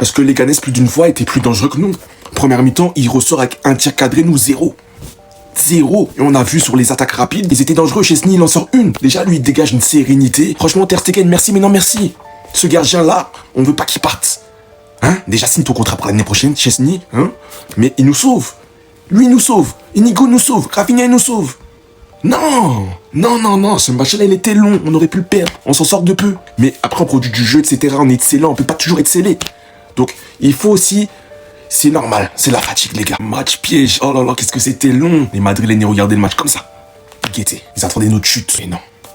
Parce que Leganés, plus d'une fois, était plus dangereux que nous. Première mi-temps, il ressort avec un tir cadré, nous 0. 0. Et on a vu sur les attaques rapides, ils étaient dangereux. Chesney, il en sort une. Déjà, lui, il dégage une sérénité. Franchement, Ter Stegen, merci, mais non merci. Ce gardien-là, on veut pas qu'il parte. Hein? Déjà, signe ton contrat pour l'année prochaine, Chesney. Hein? Mais il nous sauve. Lui, il nous sauve. Inigo nous sauve. Rafinha, il nous sauve. Non, ce match-là, il était long, on aurait pu le perdre, on s'en sort de peu. Mais après, on produit du jeu, etc., on est excellent, on peut pas toujours être scellé. Donc, il faut aussi... C'est normal, c'est la fatigue, les gars. Match piège, oh là là, qu'est-ce que c'était long. Les Madrilènes, ils regardaient le match comme ça. Ils guettaient, ils attendaient notre chute.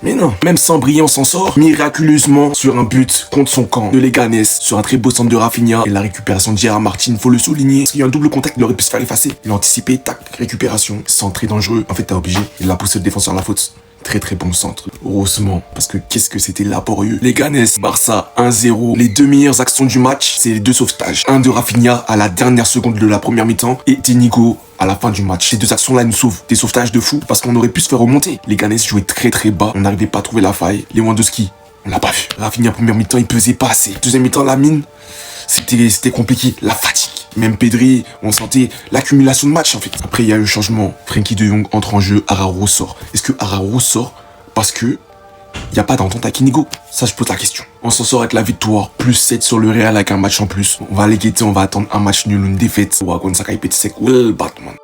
Mais non, même sans briller, on s'en sort miraculeusement sur un but contre son camp de Leganés, sur un très beau centre de Rafinha et la récupération de Gérard Martin, faut le souligner. Parce qu'il y a un double contact, il aurait pu se faire effacer. Il a anticipé, tac, récupération, centre très dangereux. En fait, t'as obligé, il a poussé le défenseur à la faute. Très très bon centre. Heureusement, parce que qu'est-ce que c'était laborieux. Leganés, Barça, 1-0. Les deux meilleures actions du match, c'est les deux sauvetages. Un de Rafinha à la dernière seconde de la première mi-temps et d'Inigo à la fin du match. Ces deux actions-là nous sauvent. Des sauvetages de fou parce qu'on aurait pu se faire remonter. Leganés jouait très très bas. On n'arrivait pas à trouver la faille. Lewandowski, on l'a pas vu. Rafinha, première mi-temps, il pesait pas assez. Deuxième mi-temps, la mine, c'était compliqué. La fatigue. Même Pedri, on sentait l'accumulation de matchs en fait. Après, il y a eu un changement. Frenkie de Jong entre en jeu, Araujo sort. Est-ce que Araujo sort parce que il n'y a pas d'entente avec Inigo? Ça, je pose la question. On s'en sort avec la victoire, plus 7 sur le Real avec un match en plus. On va aller guetter, on va attendre un match nul, une défaite. Wagon Sakai Petsek, well, Batman.